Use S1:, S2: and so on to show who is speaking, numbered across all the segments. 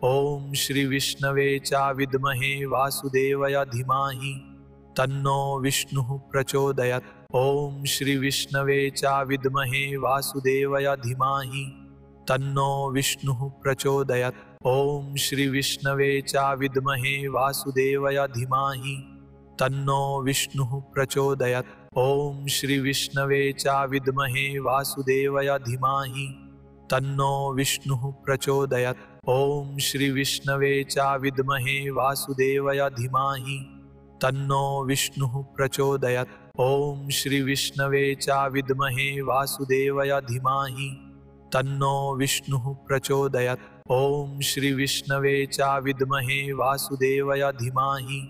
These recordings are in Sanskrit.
S1: ॐ श्री विष्णवे च विद्महे वासुदेवाय धीमहि तन्नो विष्णुः प्रचोदयात्। ॐ श्री विष्णवे च विद्महे वासुदेवाय धीमहि तन्नो विष्णुः प्रचोदयात्। ॐ श्री विष्णवे च विद्महे वासुदेवाय धीमहि तन्नो विष्णुः प्रचोदयात्। ॐ श्री विष्णवे च विद्महे वासुदेवाय धीमहि तन्नो विष्णुः प्रचोदयात्। ॐ श्री विष्णवे च विद्महे वासुदेवाय धीमहि तन्नो विष्णुः प्रचोदयात्। ॐ श्री विष्णवे च विद्महे वासुदेवाय धीमहि तन्नो विष्णुः प्रचोदयात्। ॐ श्री विष्णवे च विद्महे वासुदेवाय धीमहि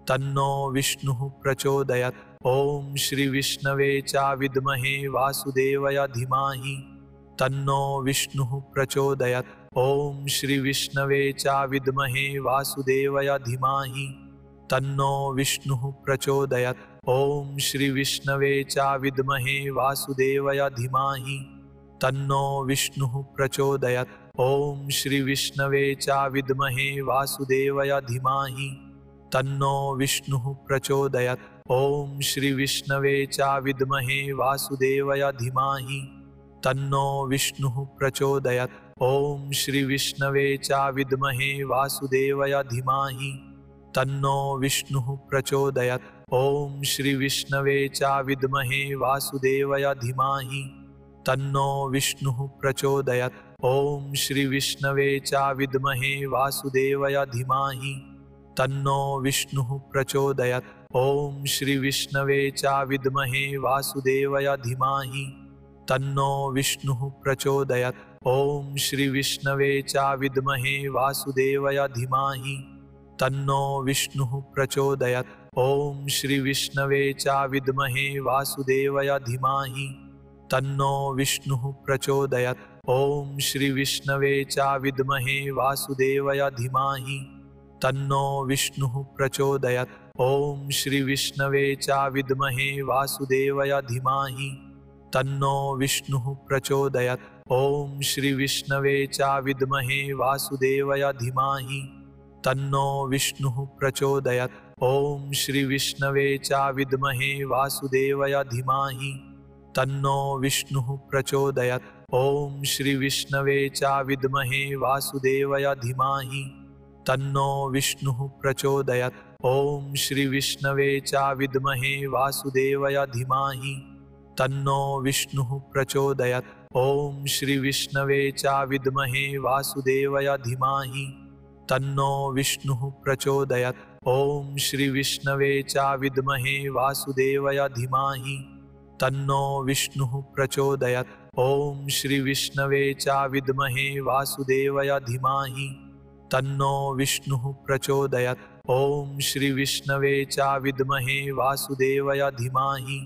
S1: तन्नो विष्णुः प्रचोदयात्। ॐ श्री विष्णवे च विद्महे वासुदेवाय धीमहि तन्नो विष्णुः प्रचोदयात्। ॐ श्री विष्णवे च विद्महे वासुदेवाय धीमहि तन्नो विष्णुः प्रचोदयात्। ॐ श्री विष्णवे च विद्महे वासुदेवाय धीमहि तन्नो विष्णुः प्रचोदयात्। ॐ श्री विष्णवे च विद्महे वासुदेवाय धीमहि तन्नो विष्णुः प्रचोदयात्। ॐ श्री विष्णवे च विद्महे वासुदेवाय धीमहि तन्नो विष्णुः प्रचोदयात्। ॐ श्री विष्णवे च विद्महे वासुदेवाय धीमहि तन्नो विष्णुः प्रचोदयात्। ॐ श्री विष्णवे च विद्महे वासुदेवाय धीमहि तन्नो विष्णुः प्रचोदयात्। ॐ श्री विष्णवे च विद्महे वासुदेवाय धीमहि तन्नो विष्णुः प्रचोदयात्। ॐ श्री विष्णवे च विद्महे वासुदेवाय धीमहि तन्नो विष्णुः प्रचोदयात्। ॐ श्री विष्णवे च विद्महे वासुदेवाय धीमहि तन्नो विष्णुः प्रचोदयात्। ॐ श्री विष्णवे च विद्महे वासुदेवाय धीमहि तन्नो विष्णुः प्रचोदयात्। ॐ श्री विष्णवे च विद्महे वासुदेवाय धीमहि तन्नो विष्णुः प्रचोदयात्। ॐ श्री विष्णवे च विद्महे वासुदेवाय धीमहि तन्नो विष्णुः प्रचोदयात्। ॐ श्री विष्णवे च विद्महे वासुदेवाय धीमहि तन्नो विष्णुः प्रचोदयात्। ॐ श्री विष्णवे च विद्महे वासुदेवाय धीमहि तन्नो विष्णुः प्रचोदयात्। ॐ श्री विष्णवे च विद्महे वासुदेवाय धीमहि तन्नो विष्णुः प्रचोदयात्। ॐ श्री विष्णवे च विद्महे वासुदेवाय धीमहि तन्नो विष्णुः प्रचोदयात्। ॐ श्री विष्णवे च विद्महे वासुदेवाय धीमहि तन्नो विष्णुः प्रचोदयात्। ॐ श्री विष्णवे च विद्महे वासुदेवाय धीमहि तन्नो विष्णुः प्रचोदयात्। ॐ श्री विष्णवे च विद्महे वासुदेवाय धीमहि तन्नो विष्णुः प्रचोदयात्। ॐ श्री विष्णवे च विद्महे वासुदेवाय धीमहि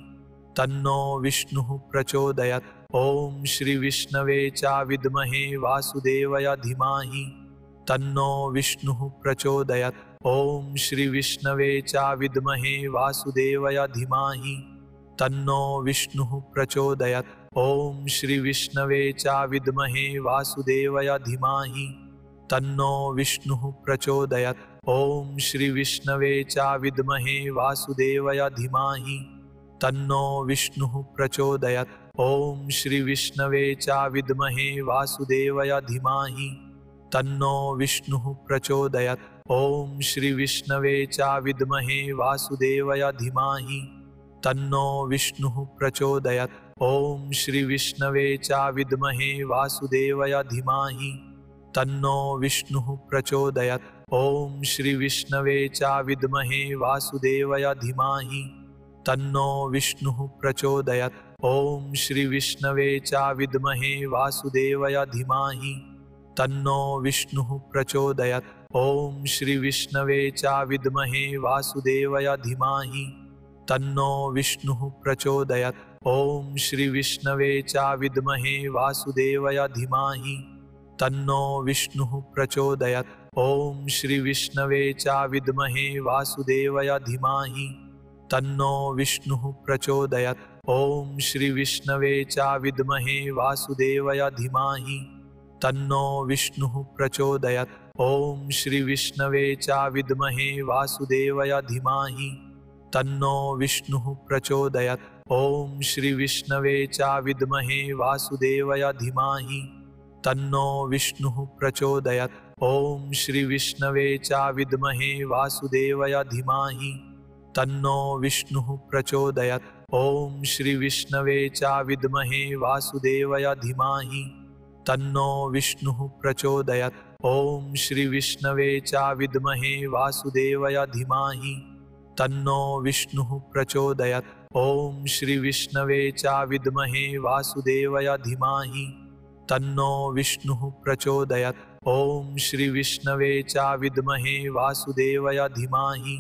S1: तन्नो विष्णुः प्रचोदयात्। ॐ श्री विष्णवे च विद्महे वासुदेवाय धीमहि तन्नो विष्णुः प्रचोदयात्। ॐ श्री विष्णवे च विद्महे वासुदेवाय धीमहि तन्नो विष्णुः प्रचोदयात्। ॐ श्री विष्णवे च विद्महे वासुदेवाय धीमहि तन्नो विष्णुः प्रचोदयात्। ॐ श्री विष्णवे च विद्महे वासुदेवाय धीमहि तन्नो विष्णुः प्रचोदयात्। ॐ श्री विष्णवे च विद्महे वासुदेवाय धीमहि तन्नो विष्णुः प्रचोदयात्। ॐ श्री विष्णवे च विद्महे वासुदेवाय धीमहि तन्नो विष्णुः प्रचोदयात्। ॐ श्री विष्णवे च विद्महे वासुदेवाय धीमहि तन्नो विष्णुः प्रचोदयात्। ॐ श्री विष्णवे च विद्महे वासुदेवाय धीमहि तन्नो विष्णुः प्रचोदयात्। ॐ श्री विष्णवे च विद्महे वासुदेवाय धीमहि तन्नो विष्णुः प्रचोदयात्। ॐ श्री विष्णवे च विद्महे वासुदेवाय धीमहि तन्नो विष्णुः प्रचोदयात्। ॐ श्री विष्णवे च विद्महे वासुदेवाय धीमहि तन्नो विष्णुः प्रचोदयात्। ॐ श्री विष्णवे च विद्महे वासुदेवाय धीमहि तन्नो विष्णुः प्रचोदयात्। ॐ श्री विष्णवे च विद्महे वासुदेवाय धीमहि तन्नो विष्णुः प्रचोदयात्। ॐ श्री विष्णवे च विद्महे वासुदेवाय धीमहि तन्नो विष्णुः प्रचोदयात्। ॐ श्री विष्णवे च विद्महे वासुदेवाय धीमहि तन्नो विष्णुः प्रचोदयात्। ॐ श्री विष्णवे च विद्महे वासुदेवाय धीमहि तन्नो विष्णुः प्रचोदयात्। ॐ श्री विष्णवे च विद्महे वासुदेवाय धीमहि तन्नो विष्णुः प्रचोदयात्। ॐ श्री विष्णवे च विद्महे वासुदेवाय धीमहि तन्नो विष्णुः प्रचोदयात्। ॐ श्री विष्णवे च विद्महे वासुदेवाय धीमहि तन्नो विष्णुः प्रचोदयात्। ॐ श्री विष्णवे च विद्महे वासुदेवाय धीमहि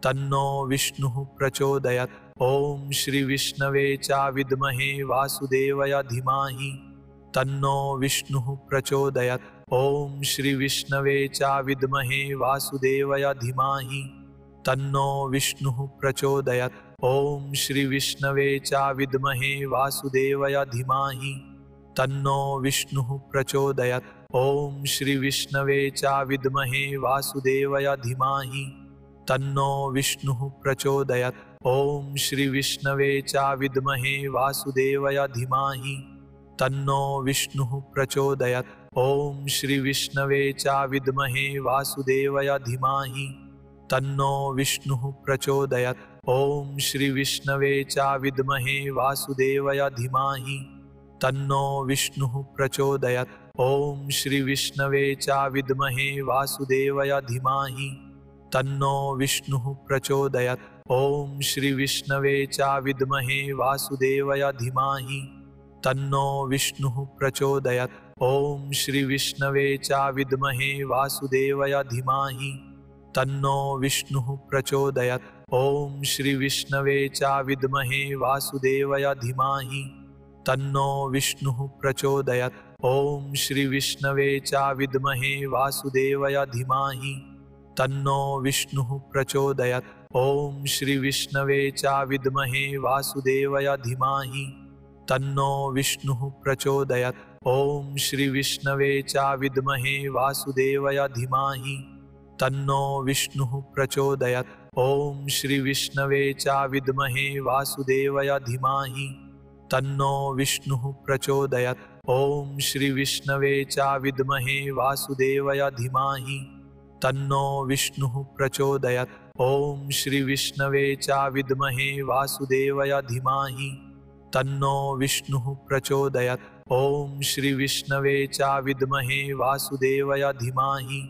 S1: तन्नो विष्णुः प्रचोदयात्। ॐ श्री विष्णवे च विद्महे वासुदेवाय धीमहि तन्नो विष्णुः प्रचोदयात्। ॐ श्री विष्णवे च विद्महे वासुदेवाय धीमहि तन्नो विष्णुः प्रचोदयात्। ॐ श्री विष्णवे च विद्महे वासुदेवाय धीमहि तन्नो विष्णुः प्रचोदयात्। ॐ श्री विष्णवे च विद्महे वासुदेवाय धीमहि तन्नो विष्णुः प्रचोदयात्। ॐ श्री विष्णवे च विद्महे वासुदेवाय धीमहि तन्नो विष्णुः प्रचोदयात्। ॐ श्री विष्णवे च विद्महे वासुदेवाय धीमहि तन्नो विष्णुः प्रचोदयात्। ॐ श्री विष्णवे च विद्महे वासुदेवाय धीमहि तन्नो विष्णुः प्रचोदयात्। ॐ श्री विष्णवे च विद्महे वासुदेवाय धीमहि तन्नो विष्णुः प्रचोदयात्। ॐ श्री विष्णवे च विद्महे वासुदेवाय धीमहि तन्नो विष्णुः प्रचोदयात्। ॐ श्री विष्णवे च विद्महे वासुदेवाय धीमहि तन्नो विष्णुः प्रचोदयात्। ॐ श्री विष्णवे च विद्महे वासुदेवाय धीमहि तन्नो विष्णुः प्रचोदयात्। ॐ श्री विष्णवे च विद्महे वासुदेवाय धीमहि तन्नो विष्णुः प्रचोदयात्। ॐ श्री विष्णवे च विद्महे वासुदेवाय धीमहि तन्नो विष्णुः प्रचोदयात्। ॐ श्री विष्णवे च विद्महे वासुदेवाय धीमहि तन्नो विष्णुः प्रचोदयात्। ॐ श्री विष्णवे च विद्महे वासुदेवाय धीमहि तन्नो विष्णुः प्रचोदयात्। ॐ श्री विष्णवे च विद्महे वासुदेवाय धीमहि तन्नो विष्णुः प्रचोदयात्। ॐ श्री विष्णवे च विद्महे वासुदेवाय धीमहि तन्नो विष्णुः प्रचोदयात्। ॐ श्री विष्णवे च विद्महे वासुदेवाय धीमहि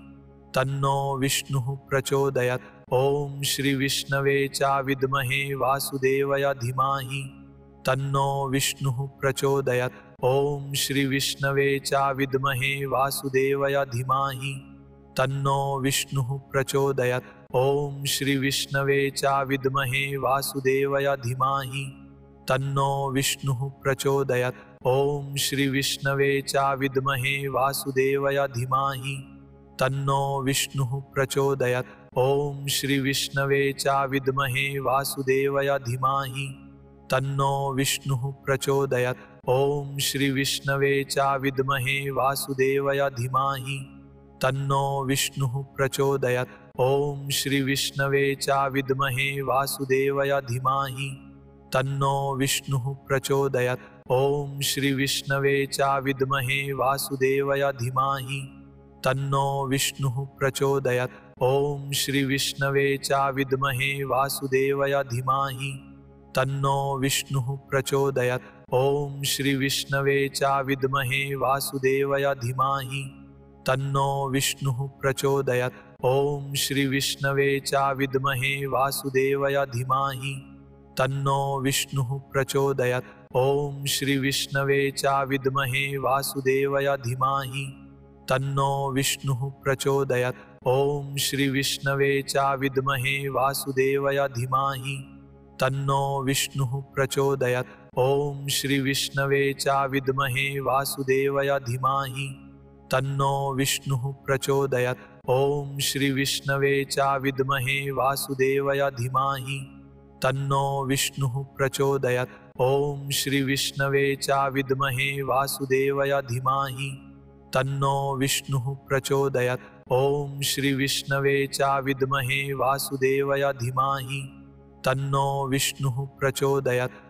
S1: तन्नो विष्णुः प्रचोदयात्। ॐ श्री विष्णवे च विद्महे वासुदेवाय धीमहि तन्नो विष्णुः प्रचोदयात्। ॐ श्री विष्णवे च विद्महे वासुदेवाय धीमहि तन्नो विष्णुः प्रचोदयात्। ॐ श्री विष्णवे च विद्महे वासुदेवाय धीमहि तन्नो विष्णुः प्रचोदयात्। ॐ श्री विष्णवे च विद्महे वासुदेवाय धीमहि तन्नो विष्णुः प्रचोदयात्। ॐ श्री विष्णवे च विद्महे वासुदेवाय धीमहि तन्नो विष्णुः प्रचोदयात्। ॐ श्री विष्णवे च विद्महे वासुदेवाय धीमहि तन्नो विष्णुः प्रचोदयात्। ॐ श्री विष्णवे च विद्महे वासुदेवाय धीमहि तन्नो विष्णुः प्रचोदयात्। ॐ श्री विष्णवे च विद्महे वासुदेवाय धीमहि तन्नो विष्णुः प्रचोदयात्। ॐ श्री विष्णवे च विद्महे वासुदेवाय धीमहि तन्नो विष्णुः प्रचोदयात्। ॐ श्री विष्णवे च विद्महे वासुदेवाय धीमहि तन्नो विष्णुः प्रचोदयात्। ॐ श्री विष्णवे च विद्महे वासुदेवाय धीमहि तन्नो विष्णुः प्रचोदयात्। ॐ श्री विष्णवे च विद्महे वासुदेवाय धीमहि तन्नो विष्णुः प्रचोदयात्। ॐ श्री विष्णवे च विद्महे वासुदेवाय धीमहि तन्नो विष्णुः प्रचोदयात्। ॐ श्री विष्णवे च विद्महे वासुदेवाय धीमहि तन्नो विष्णुः प्रचोदयात्। ॐ श्री विष्णवे च विद्महे वासुदेवाय धीमहि तन्नो विष्णुः प्रचोदयात्। ॐ श्री विष्णवे च विद्महे वासुदेवाय धीमहि तन्नो विष्णुः प्रचोदयात्। ॐ श्री विष्णवे च विद्महे वासुदेवाय धीमहि तन्नो विष्णुः प्रचोदयात्।